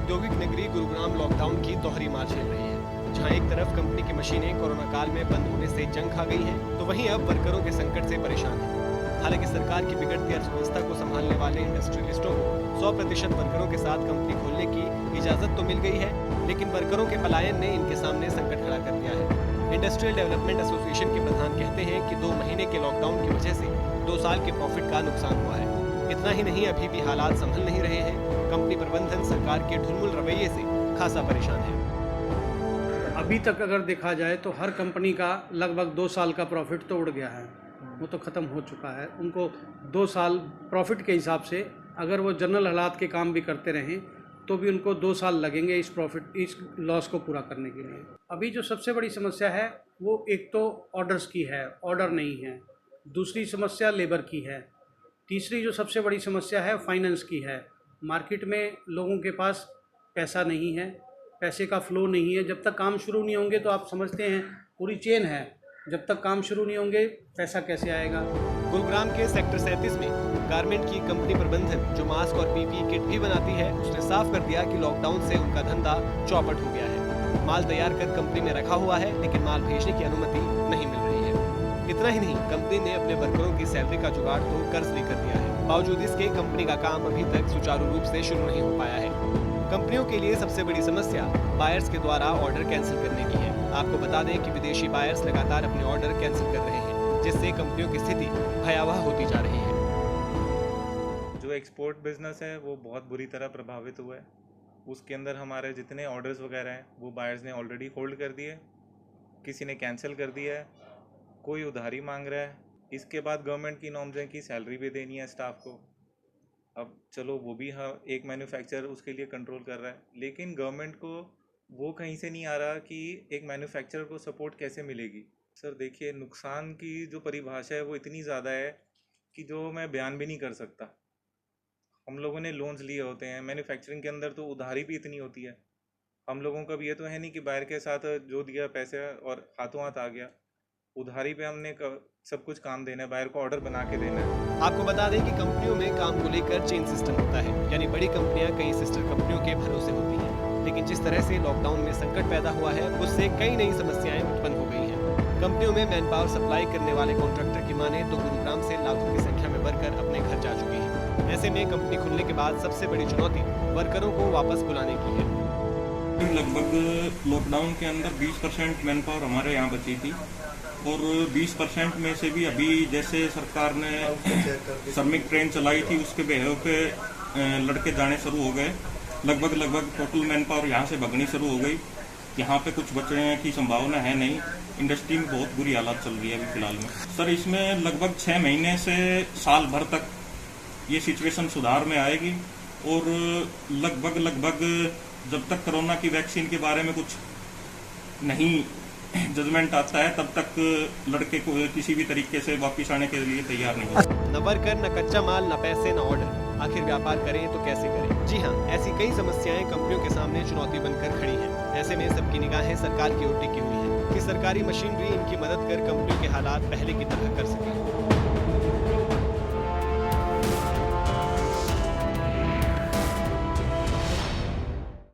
औद्योगिक नगरी गुरुग्राम लॉकडाउन की दोहरी मार झेल रही है। जहां एक तरफ कंपनी की मशीनें कोरोना काल में बंद होने से जंग खा गई हैं, तो वहीं अब वर्करों के संकट से परेशान हैं। हालांकि सरकार की बिगड़ती अर्थव्यवस्था को संभालने वाले इंडस्ट्रियलिस्टों को 100% वर्करों के साथ कंपनी खोलने की इजाजत तो मिल गई है, लेकिन वर्करों के पलायन ने इनके सामने संकट खड़ा कर दिया है। इंडस्ट्रियल डेवलपमेंट एसोसिएशन के प्रधान कहते हैं कि 2 महीने के लॉकडाउन की वजह से 2 साल के प्रॉफिट का नुकसान हुआ है। इतना ही नहीं, अभी भी हालात संभल नहीं रहे हैं। कंपनी प्रबंधन सरकार के ढुलमुल रवैये से खासा परेशान है। अभी तक अगर देखा जाए तो हर कंपनी का लगभग 2 साल का प्रॉफिट तो उड़ गया है, वो तो ख़त्म हो चुका है। उनको 2 साल प्रॉफिट के हिसाब से अगर वो जनरल हालात के काम भी करते रहें तो भी उनको 2 साल लगेंगे इस लॉस को पूरा करने के लिए। अभी जो सबसे बड़ी समस्या है वो एक तो ऑर्डर्स की है, ऑर्डर नहीं है। दूसरी समस्या लेबर की है। तीसरी जो सबसे बड़ी समस्या है फाइनेंस की है। मार्केट में लोगों के पास पैसा नहीं है, पैसे का फ्लो नहीं है। जब तक काम शुरू नहीं होंगे तो आप समझते हैं पूरी चेन है, जब तक काम शुरू नहीं होंगे पैसा कैसे आएगा। गुरुग्राम के सेक्टर 37 में गारमेंट की कंपनी प्रबंधन जो मास्क और पीपीई किट भी बनाती है, उसने साफ कर दिया कि लॉकडाउन से उनका धंधा चौपट हो गया है। माल तैयार कर कंपनी में रखा हुआ है, लेकिन माल भेजने की अनुमति नहीं मिल रही है। इतना ही नहीं, कंपनी ने अपने वर्करों की सैलरी का जुगाड़ तो कर्ज लेकर दिया है। बावजूद इसके कंपनी का काम अभी तक सुचारू रूप से शुरू नहीं हो पाया है। कंपनियों के लिए सबसे बड़ी समस्या बायर्स के द्वारा ऑर्डर कैंसिल करने की है। आपको बता दें कि विदेशी बायर्स लगातार अपने ऑर्डर कैंसिल कर रहे हैं, जिससे कंपनियों की स्थिति भयावह होती जा रही है। जो एक्सपोर्ट बिजनेस है वो बहुत बुरी तरह प्रभावित हुआ है। उसके अंदर हमारे जितने ऑर्डर्स वगैरह हैं वो बायर्स ने ऑलरेडी होल्ड कर दिए, किसी ने कैंसिल कर दिया है, कोई उधारी मांग रहा है। इसके बाद गवर्नमेंट की नॉर्म्स है कि सैलरी भी देनी है स्टाफ को। अब चलो वो भी हाँ एक मैन्युफैक्चरर उसके लिए कंट्रोल कर रहा है, लेकिन गवर्नमेंट को वो कहीं से नहीं आ रहा कि एक मैन्युफैक्चरर को सपोर्ट कैसे मिलेगी। सर देखिए, नुकसान की जो परिभाषा है वो इतनी ज़्यादा है कि जो मैं बयान भी नहीं कर सकता। हम लोगों ने लोन्स लिए होते हैं, मैन्युफैक्चरिंग के अंदर तो उधारी भी इतनी होती है। हम लोगों का भी ये तो है नहीं कि बायर के साथ जो दिया पैसे और हाथों हाथ आ गया। उधारी पे हमने सब कुछ काम देना है, बायर को ऑर्डर बना के देना है। आपको बता दें कि कंपनियों में काम को लेकर चेन सिस्टम होता है, यानी बड़ी कंपनियां कई सिस्टर कंपनियों के भरोसे होती हैं। लेकिन जिस तरह से लॉकडाउन में संकट पैदा हुआ है, उससे कई नई समस्याएं उत्पन्न हो गई हैं। कंपनियों में मैन पावर सप्लाई करने वाले कॉन्ट्रैक्टर की माने तो गुरुग्राम से लाखों की संख्या में वर्कर अपने घर जा चुके हैं। ऐसे में कंपनी खुलने के बाद सबसे बड़ी चुनौती वर्करों को वापस बुलाने की है। लगभग लॉकडाउन के अंदर 20% मैन पावर हमारे यहाँ बची थी, और 20% में से भी अभी जैसे सरकार ने श्रमिक ट्रेन चलाई थी उसके बेहव पे लड़के जाने शुरू हो गए। लगभग टोटल मैन पावर यहाँ से भगनी शुरू हो गई। यहाँ पे कुछ बचने की संभावना है नहीं। इंडस्ट्री में बहुत बुरी हालत चल रही है अभी फिलहाल में। सर इसमें लगभग 6 महीने से साल भर तक ये सिचुएशन सुधार में आएगी, और लगभग जब तक कोरोना की वैक्सीन के बारे में कुछ नहीं जजमेंट आता है तब तक लड़के को किसी भी तरीके से वापस आने के लिए तैयार नहीं है। न वर्कर, न कच्चा माल, न पैसे, न ऑर्डर। आखिर व्यापार करें तो कैसे करें? जी हाँ, ऐसी कई समस्याएं कंपनियों के सामने चुनौती बनकर खड़ी हैं। ऐसे में सबकी निगाहें सरकार की ओर टिकी हुई हैं कि सरकारी मशीनरी इनकी मदद कर कंपनियों के हालात पहले की तरह कर सके।